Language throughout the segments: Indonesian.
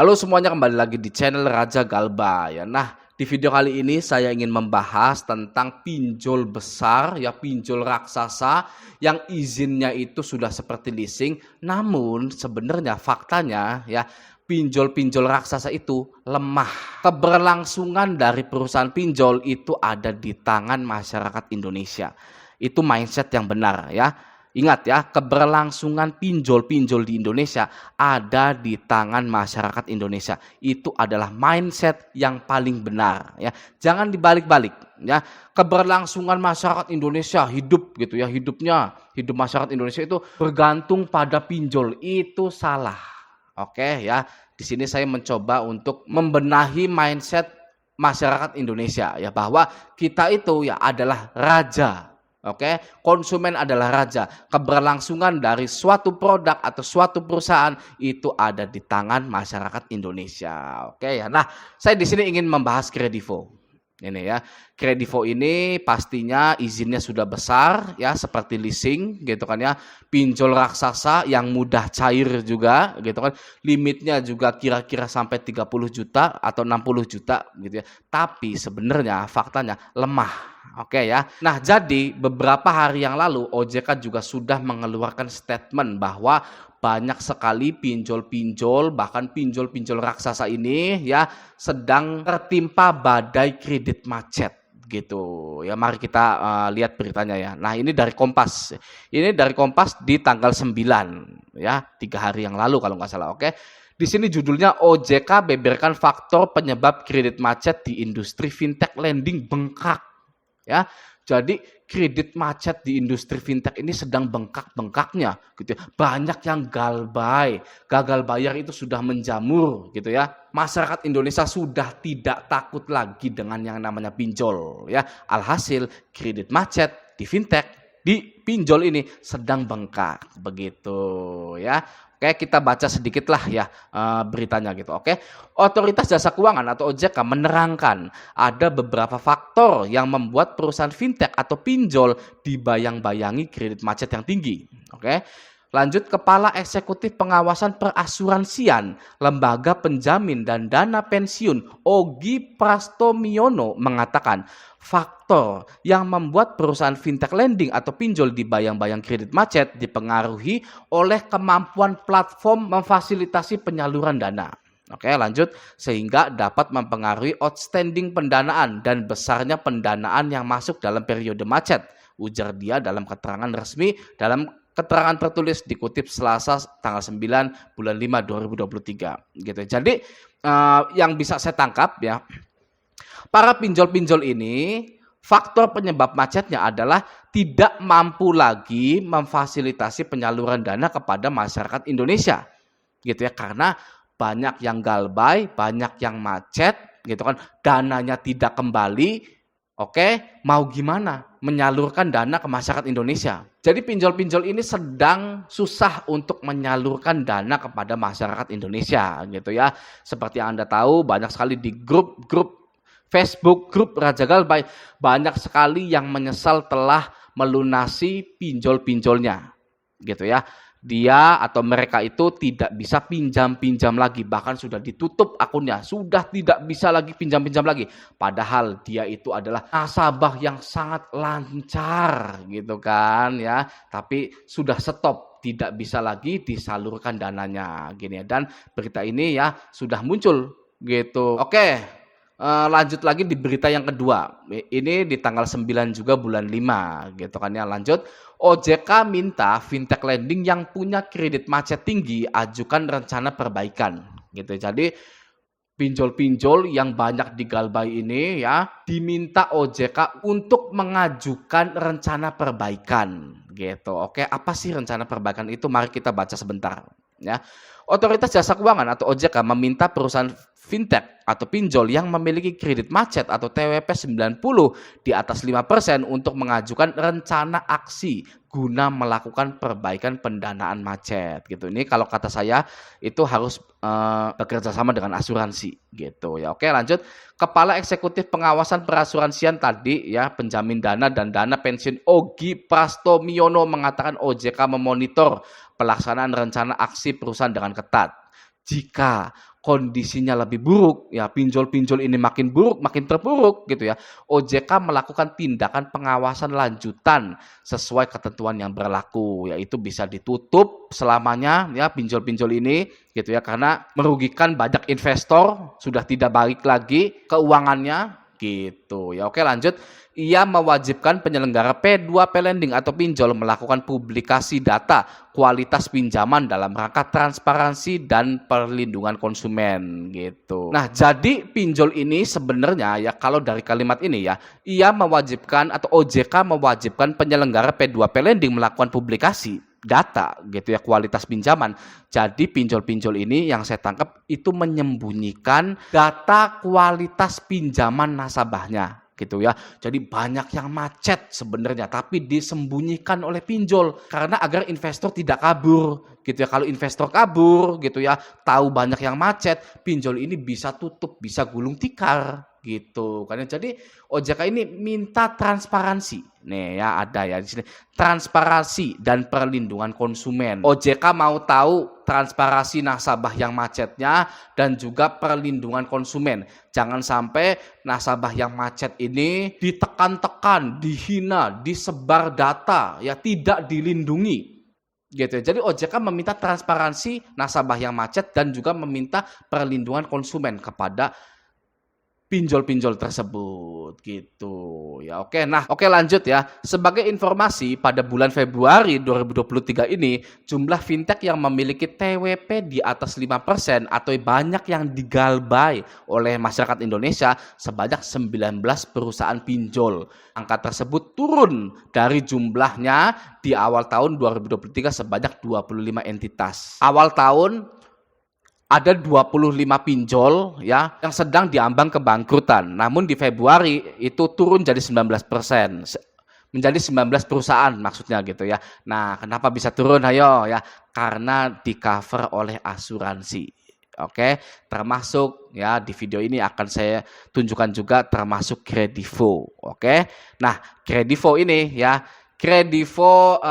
Halo semuanya, kembali lagi di channel Raja Galba ya. Nah, di video kali ini saya ingin membahas tentang pinjol besar ya, pinjol raksasa yang izinnya itu sudah seperti leasing, namun sebenarnya faktanya ya, pinjol-pinjol raksasa itu lemah. Keberlangsungan dari perusahaan pinjol itu ada di tangan masyarakat Indonesia. Itu mindset yang benar ya. Ingat ya, keberlangsungan pinjol-pinjol di Indonesia ada di tangan masyarakat Indonesia. Itu adalah mindset yang paling benar ya. Jangan dibalik-balik ya. Keberlangsungan masyarakat Indonesia hidup gitu ya, hidup masyarakat Indonesia itu bergantung pada pinjol. Itu salah. Oke ya. Di sini saya mencoba untuk membenahi mindset masyarakat Indonesia ya, bahwa kita itu ya adalah raja. Oke, konsumen adalah raja. Keberlangsungan dari suatu produk atau suatu perusahaan itu ada di tangan masyarakat Indonesia. Oke ya. Nah, saya di sini ingin membahas Kredivo. Ini ya, Kredivo ini pastinya izinnya sudah besar ya, seperti leasing gitu kan ya. Pinjol raksasa yang mudah cair juga gitu kan. Limitnya juga kira-kira sampai 30 juta atau 60 juta gitu ya. Tapi sebenarnya faktanya lemah. Oke ya. Nah, jadi beberapa hari yang lalu OJK juga sudah mengeluarkan statement bahwa banyak sekali pinjol-pinjol, bahkan pinjol-pinjol raksasa ini ya sedang tertimpa badai kredit macet gitu. Ya, mari kita lihat beritanya ya. Nah, ini dari Kompas. Ini dari Kompas di tanggal 9 ya, 3 hari yang lalu kalau nggak salah. Oke. Di sini judulnya OJK beberkan faktor penyebab kredit macet di industri fintech lending bengkak. Ya, jadi kredit macet di industri fintech ini sedang bengkak-bengkaknya gitu ya. Banyak yang gagal bayar itu sudah menjamur gitu ya. Masyarakat Indonesia sudah tidak takut lagi dengan yang namanya pinjol ya. Alhasil kredit macet di fintech, di pinjol ini sedang bengkak begitu ya. Oke, kita baca sedikit lah ya beritanya gitu. Oke, Otoritas Jasa Keuangan atau OJK menerangkan ada beberapa faktor yang membuat perusahaan fintech atau pinjol dibayang-bayangi kredit macet yang tinggi. Oke. Lanjut, Kepala Eksekutif Pengawasan Perasuransian, Lembaga Penjamin dan Dana Pensiun, Ogi Prastomiono mengatakan faktor yang membuat perusahaan fintech lending atau pinjol dibayang-bayang kredit macet dipengaruhi oleh kemampuan platform memfasilitasi penyaluran dana. Oke, lanjut, sehingga dapat mempengaruhi outstanding pendanaan dan besarnya pendanaan yang masuk dalam periode macet, ujar dia dalam keterangan resmi dalam keterangan tertulis dikutip Selasa tanggal 9 bulan 5 2023 gitu. Jadi yang bisa saya tangkap ya, para pinjol-pinjol ini faktor penyebab macetnya adalah tidak mampu lagi memfasilitasi penyaluran dana kepada masyarakat Indonesia gitu ya, karena banyak yang galbay, banyak yang macet gitu kan, dananya tidak kembali. Oke, mau gimana menyalurkan dana ke masyarakat Indonesia. Jadi pinjol-pinjol ini sedang susah untuk menyalurkan dana kepada masyarakat Indonesia gitu ya. Seperti yang Anda tahu, banyak sekali di grup-grup Facebook, grup Raja Galbay, banyak sekali yang menyesal telah melunasi pinjol-pinjolnya gitu ya. Dia atau mereka itu tidak bisa pinjam-pinjam lagi, bahkan sudah ditutup akunnya, sudah tidak bisa lagi pinjam-pinjam lagi. Padahal dia itu adalah nasabah yang sangat lancar gitu kan ya, tapi sudah stop, tidak bisa lagi disalurkan dananya gini ya. Dan berita ini ya sudah muncul gitu. Oke, lanjut lagi di berita yang kedua. Ini di tanggal 9 juga bulan 5 gitu kan ya. Lanjut, OJK minta fintech lending yang punya kredit macet tinggi ajukan rencana perbaikan gitu. Jadi pinjol-pinjol yang banyak digalbay ini ya diminta OJK untuk mengajukan rencana perbaikan gitu. Oke, apa sih rencana perbaikan itu? Mari kita baca sebentar ya. Otoritas Jasa Keuangan atau OJK meminta perusahaan fintech atau pinjol yang memiliki kredit macet atau TWP 90 di atas 5% untuk mengajukan rencana aksi guna melakukan perbaikan pendanaan macet gitu. Ini kalau kata saya itu harus bekerja sama dengan asuransi gitu ya. Oke, lanjut. Kepala Eksekutif Pengawasan Perasuransian tadi ya, Penjamin Dana dan Dana Pensiun Ogi Prastomiono mengatakan OJK memonitor pelaksanaan rencana aksi perusahaan dengan ketat. Jika kondisinya lebih buruk, ya pinjol-pinjol ini makin buruk, makin terpuruk gitu ya. OJK melakukan tindakan pengawasan lanjutan sesuai ketentuan yang berlaku, yaitu bisa ditutup selamanya ya pinjol-pinjol ini gitu ya, karena merugikan banyak investor, sudah tidak baik lagi keuangannya gitu ya. Oke, lanjut. Ia mewajibkan penyelenggara P2P lending atau pinjol melakukan publikasi data kualitas pinjaman dalam rangka transparansi dan perlindungan konsumen gitu. Nah, jadi pinjol ini sebenarnya ya kalau dari kalimat ini ya, ia mewajibkan atau OJK mewajibkan penyelenggara P2P lending melakukan publikasi data gitu ya kualitas pinjaman. Jadi pinjol-pinjol ini yang saya tangkap itu menyembunyikan data kualitas pinjaman nasabahnya gitu ya. Jadi banyak yang macet sebenarnya tapi disembunyikan oleh pinjol karena agar investor tidak kabur gitu ya. Kalau investor kabur gitu ya, tahu banyak yang macet, pinjol ini bisa tutup, bisa gulung tikar gitu kan. Jadi OJK ini minta transparansi. Nih ya ada ya di sini transparansi dan perlindungan konsumen. OJK mau tahu transparansi nasabah yang macetnya dan juga perlindungan konsumen. Jangan sampai nasabah yang macet ini ditekan-tekan, dihina, disebar data, ya tidak dilindungi. Gitu. Jadi OJK meminta transparansi nasabah yang macet dan juga meminta perlindungan konsumen kepada pinjol-pinjol tersebut gitu ya. Oke, nah oke lanjut ya. Sebagai informasi pada bulan Februari 2023 ini jumlah fintech yang memiliki TWP di atas 5% atau banyak yang digalbay oleh masyarakat Indonesia sebanyak 19 perusahaan pinjol. Angka tersebut turun dari jumlahnya di awal tahun 2023 sebanyak 25 entitas. Awal tahun ada 25 pinjol ya yang sedang diambang kebangkrutan. Namun di Februari itu turun jadi 19%. Menjadi 19 perusahaan maksudnya gitu ya. Nah, kenapa bisa turun? Ayo ya, karena di-cover oleh asuransi. Oke, termasuk ya di video ini akan saya tunjukkan juga termasuk Kredivo. Oke. Nah, Kredivo ini ya, Kredivo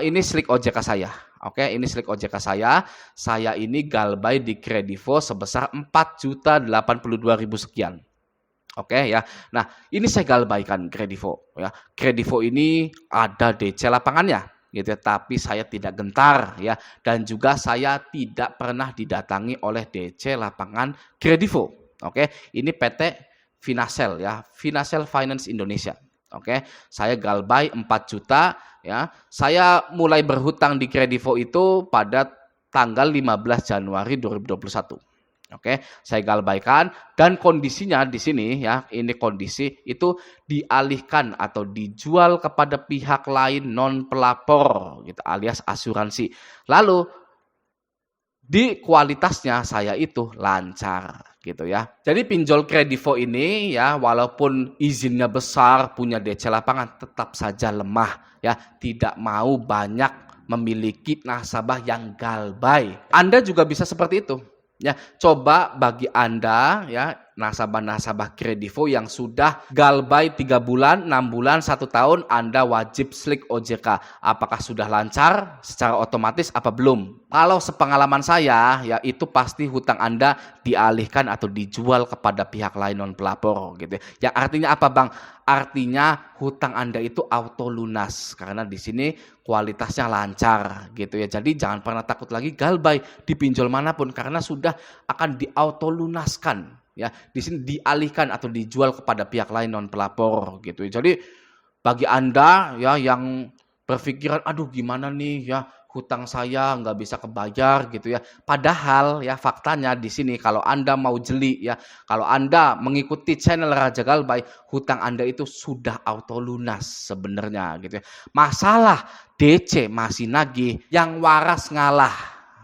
ini slik OJK saya. Oke, ini slik OJK saya. Saya ini galbay di Kredivo sebesar 4.082.000 sekian. Oke ya. Nah, ini saya galbaykan Kredivo ya. Kredivo ini ada DC lapangannya gitu ya, tapi saya tidak gentar ya dan juga saya tidak pernah didatangi oleh DC lapangan Kredivo. Oke, ini PT Finasel ya, Finasel Finance Indonesia. Oke, saya galbay 4 juta ya. Saya mulai berhutang di Kredivo itu pada tanggal 15 Januari 2021. Oke, saya galbaykan dan kondisinya di sini ya, ini kondisi itu dialihkan atau dijual kepada pihak lain non pelapor gitu alias asuransi. Lalu di kualitasnya saya itu lancar gitu ya. Jadi pinjol Kredivo ini ya walaupun izinnya besar, punya DC lapangan tetap saja lemah ya, tidak mau banyak memiliki nasabah yang galbay. Anda juga bisa seperti itu. Ya, coba bagi Anda ya nasabah-nasabah Kredivo yang sudah galbay 3 bulan, 6 bulan, 1 tahun, Anda wajib slik OJK. Apakah sudah lancar secara otomatis apa belum? Kalau sepengalaman saya ya itu pasti hutang Anda dialihkan atau dijual kepada pihak lain non pelapor gitu. Ya artinya apa, Bang? Artinya hutang Anda itu auto lunas karena di sini kualitasnya lancar gitu ya. Jadi jangan pernah takut lagi galbay di pinjol manapun karena sudah akan diauto lunaskan ya. Di sini dialihkan atau dijual kepada pihak lain non pelapor gitu ya. Jadi bagi Anda ya yang berpikiran aduh gimana nih ya hutang saya nggak bisa kebayar gitu ya. Padahal ya faktanya di sini kalau Anda mau jeli ya, kalau Anda mengikuti channel Raja Galbay, hutang Anda itu sudah auto lunas sebenarnya gitu ya. Masalah DC masih nagih, yang waras ngalah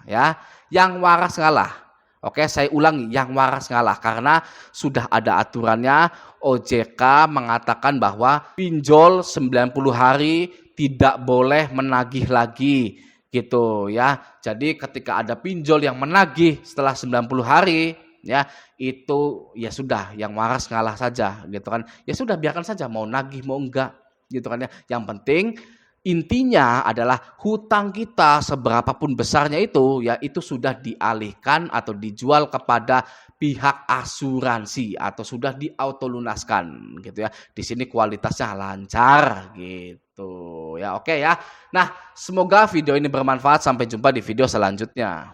ya, yang waras ngalah. Oke, saya ulangi, yang waras ngalah karena sudah ada aturannya. OJK mengatakan bahwa pinjol 90 hari tidak boleh menagih lagi gitu ya. Jadi ketika ada pinjol yang menagih setelah 90 hari ya itu ya sudah yang waras ngalah saja gitu kan. Ya sudah biarkan saja mau nagih mau enggak gitu kan ya. Yang penting Intinya adalah hutang kita seberapapun besarnya itu, ya itu sudah dialihkan atau dijual kepada pihak asuransi atau sudah diautolunaskan gitu ya. Di sini kualitasnya lancar gitu ya, oke ya. Nah, semoga video ini bermanfaat, sampai jumpa di video selanjutnya.